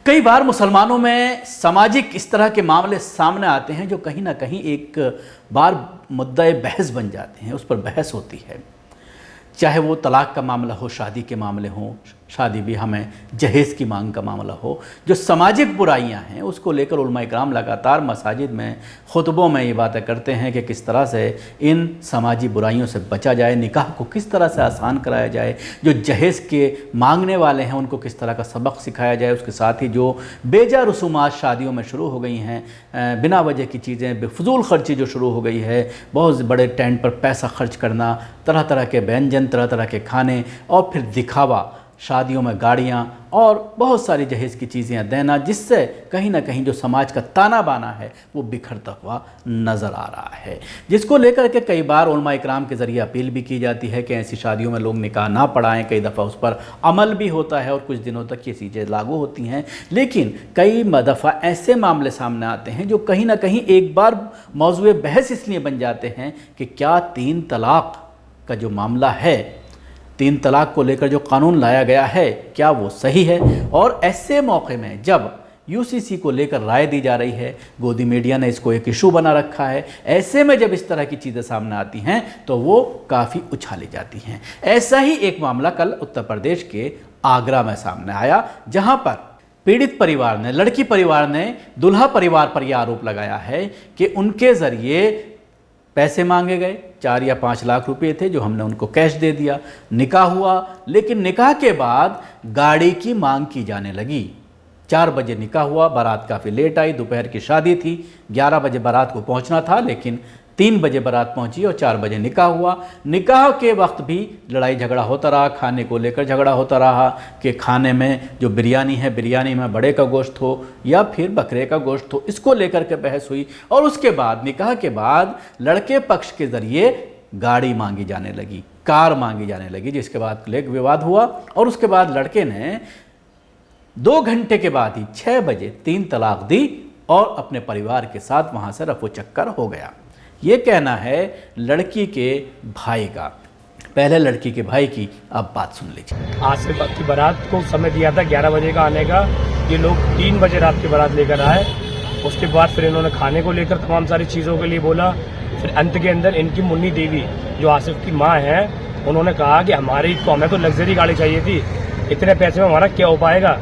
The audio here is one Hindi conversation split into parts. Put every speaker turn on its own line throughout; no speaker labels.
कई बार मुसलमानों में सामाजिक इस तरह के मामले सामने आते हैं जो कहीं ना कहीं एक बार मुद्दा बहस बन जाते हैं, उस पर बहस होती है। चाहे वो तलाक का मामला हो, शादी के मामले हों, शादी ब्याह में जहेज़ की मांग का मामला हो, जो सामाजिक बुराइयां हैं उसको लेकर उलमा इकराम लगातार मसाजिद में खुतबों में ये बातें करते हैं कि किस तरह से इन समाजी बुराइयों से बचा जाए, निकाह को किस तरह से आसान कराया जाए, जो जहेज़ के मांगने वाले हैं उनको किस तरह का सबक सिखाया जाए। उसके साथ ही जो बेजा रसूमात शादियों में शुरू हो गई हैं, बिना वजह की चीज़ें, बेफजूल खर्ची जो शुरू हो गई है, बहुत बड़े टेंट पर पैसा खर्च करना, तरह तरह के व्यंजन, तरह तरह के खाने और फिर दिखावा, शादियों में गाड़ियाँ और बहुत सारी जहेज़ की चीज़ें देना, जिससे कहीं ना कहीं जो समाज का ताना बाना है वो बिखरता हुआ नज़र आ रहा है, जिसको लेकर के कई बार उलमा इकराम के ज़रिए अपील भी की जाती है कि ऐसी शादियों में लोग निकाह ना पढ़ाएं। कई दफ़ा उस पर अमल भी होता है और कुछ दिनों तक ये चीज़ें लागू होती हैं, लेकिन कई दफ़ा ऐसे मामले सामने आते हैं जो कहीं ना कहीं एक बार मौजूए बहस इसलिए बन जाते हैं कि क्या 3 तलाक़ का जो मामला है, 3 तलाक को लेकर जो कानून लाया गया है, क्या वो सही है। और ऐसे मौके में जब यूसीसी को लेकर राय दी जा रही है, गोदी मीडिया ने इसको एक इशू बना रखा है, ऐसे में जब इस तरह की चीज़ें सामने आती हैं तो वो काफ़ी उछाली जाती हैं। ऐसा ही एक मामला कल उत्तर प्रदेश के आगरा में सामने आया, जहाँ पर पीड़ित परिवार ने, लड़की परिवार ने दुल्हा परिवार पर यह आरोप लगाया है कि उनके ज़रिए पैसे मांगे गए, 4 या 5 लाख रुपए थे जो हमने उनको कैश दे दिया। निकाह हुआ, लेकिन निकाह के बाद गाड़ी की मांग की जाने लगी। 4 बजे निकाह हुआ, बारात काफ़ी लेट आई, दोपहर की शादी थी, 11 बजे बारात को पहुंचना था, लेकिन 3 बजे बारात पहुंची और 4 बजे निकाह हुआ। निकाह के वक्त भी लड़ाई झगड़ा होता रहा, खाने को लेकर झगड़ा होता रहा कि खाने में जो बिरयानी है, बिरयानी में बड़े का गोश्त हो या फिर बकरे का गोश्त हो, इसको लेकर के बहस हुई। और उसके बाद निकाह के बाद लड़के पक्ष के ज़रिए गाड़ी मांगी जाने लगी, कार मांगी जाने लगी, जिसके बाद लेक विवाद हुआ। और उसके बाद लड़के ने 2 घंटे के बाद ही 6 बजे 3 तलाक दी और अपने परिवार के साथ वहाँ से रफो चक्कर हो गया। ये कहना है लड़की के भाई का। पहले लड़की के भाई की अब बात सुन लीजिए।
आज से की बारात को समय दिया था 11 बजे का आने का, ये लोग 3 बजे रात की बारात लेकर आए। उसके बाद फिर इन्होंने खाने को लेकर तमाम सारी चीज़ों के लिए बोला। फिर अंत के अंदर इनकी मुन्नी देवी जो आसिफ की माँ है, उन्होंने कहा कि हमें तो लग्जरी गाड़ी चाहिए थी, इतने पैसे में हमारा क्या हो पाएगा,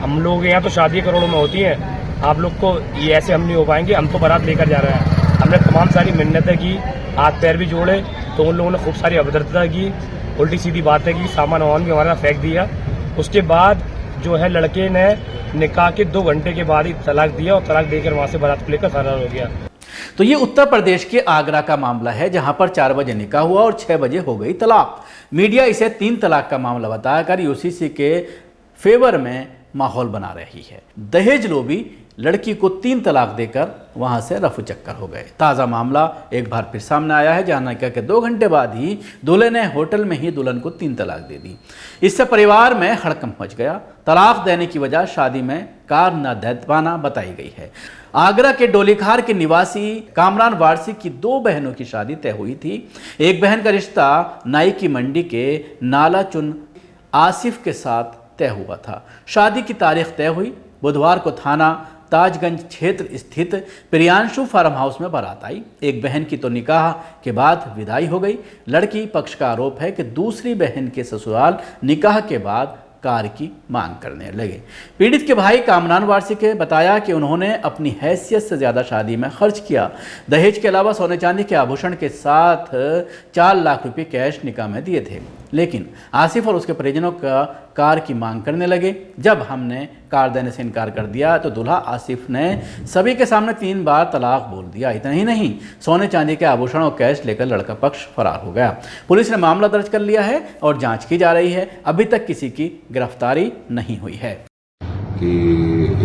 हम लोग यहाँ तो शादी करोड़ों में होती हैं, आप लोग को ये ऐसे हम नहीं हो पाएंगे, हम तो बारात लेकर जा रहे हैं। हमने तमाम सारी मिन्नतें की, हाथ पैर भी जोड़े, तो उन लोगों ने खूब सारी अभद्रता की, उल्टी सीधी बातें की, सामान वामान भी हमारा फेंक दिया। उसके बाद जो है लड़के ने निकाह के 2 घंटे के बाद ही तलाक दिया और तलाक देकर वहाँ से बारात को लेकर फरार हो गया।
तो ये उत्तर प्रदेश के आगरा का मामला है, जहां पर 4 बजे निकाह हुआ और 6 बजे हो गई तलाक। मीडिया इसे 3 तलाक का मामला बताकर यूसीसी के फेवर में माहौल बना रही है। दहेज लोभी लड़की को 3 तलाक देकर वहां से रफू चक्कर हो गए। ताज़ा मामला एक बार फिर सामने आया है, जहां निकाह के 2 घंटे बाद ही दूल्हे ने होटल में ही दुल्हन को 3 तलाक दे दी। इससे परिवार में हड़कंप मच गया। तलाक देने की वजह शादी में कार न दे पाना बताई गई है। आगरा के डोलीखार के निवासी कामरान वारसी की 2 बहनों की शादी तय हुई थी। एक बहन का रिश्ता नाई की मंडी के नालाचुन आसिफ के साथ तय हुआ था। शादी की तारीख तय हुई। बुधवार को थाना ताजगंज क्षेत्र स्थित प्रियांशु फार्म हाउस में बारात आई। एक बहन की तो निकाह के बाद विदाई हो गई। लड़की पक्ष का आरोप है कि दूसरी बहन के ससुराल निकाह के बाद कार की मांग करने लगे। पीड़ित के भाई कामरान वारसी के बताया कि उन्होंने अपनी हैसियत से ज़्यादा शादी में खर्च किया। दहेज के अलावा सोने चांदी के आभूषण के साथ 4 लाख रुपए कैश निकाह में दिए थे, लेकिन आसिफ और उसके परिजनों का कार की मांग करने लगे। जब हमने कार देने से इनकार कर दिया तो दूल्हा आसिफ ने सभी के सामने 3 बार तलाक बोल दिया। इतना ही नहीं, सोने चांदी के आभूषण और कैश लेकर लड़का पक्ष फरार हो गया। पुलिस ने मामला दर्ज कर लिया है और जांच की जा रही है। अभी तक किसी की गिरफ्तारी नहीं हुई है।
कि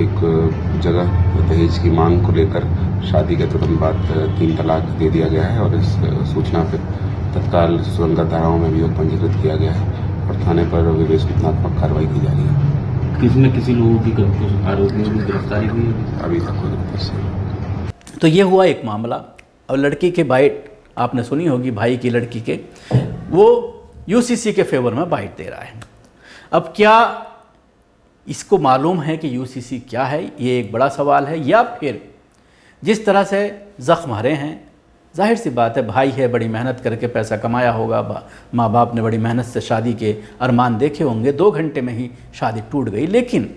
एक जगह दहेज की मांग को लेकर शादी के तुरंत बाद 3 तलाक दे दिया गया है और इस सूचना पर तत्काल सुसंगत धाराओं में अभियोग पंजीकृत किया गया है और थाने पर विवेचनात्मक कार्रवाई की जा रही है।
किसी न किसी लोगों की आरोपियों की गिरफ्तारी हुई है
अभी तक कोई गिरफ्तारी।
तो ये हुआ एक मामला। और लड़की के बाइट आपने सुनी होगी, भाई की लड़की के, वो यूसीसी के फेवर में बाइट दे रहा है। अब क्या इसको मालूम है कि यूसीसी क्या है, ये एक बड़ा सवाल है, या फिर जिस तरह से ज़ख्म हरे हैं, जाहिर सी बात है भाई है, बड़ी मेहनत करके पैसा कमाया होगा, माँ बाप ने बड़ी मेहनत से शादी के अरमान देखे होंगे, 2 घंटे में ही शादी टूट गई। लेकिन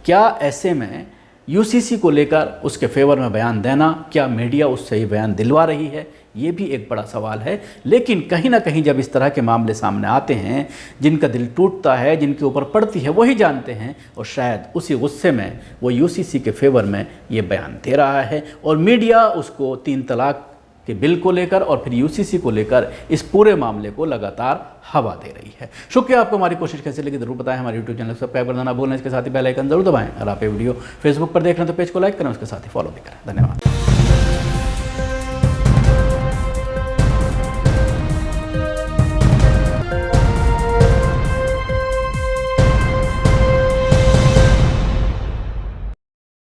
क्या ऐसे में यूसीसी को लेकर उसके फेवर में बयान देना, क्या मीडिया उससे ये बयान दिलवा रही है, ये भी एक बड़ा सवाल है। लेकिन कहीं ना कहीं जब इस तरह के मामले सामने आते हैं, जिनका दिल टूटता है, जिनके ऊपर पड़ती है, वही जानते हैं, और शायद उसी गुस्से में वो यूसीसी के फेवर में ये बयान दे रहा है, और मीडिया उसको 3 तलाक के बिल को लेकर और फिर यूसीसी को लेकर इस पूरे मामले को लगातार हवा दे रही है। शुक्रिया आपको। हमारी कोशिश कैसे लगी ज़रूर बताएं। हमारे यूट्यूब चैनल को सब्सक्राइब करना ना भूलें, इसके साथ ही बेल आइकन जरूर दबाएं। अगर आप ये वीडियो फेसबुक पर देख रहे हैं तो पेज को लाइक करें, उसके साथ ही फॉलो भी करें। धन्यवाद।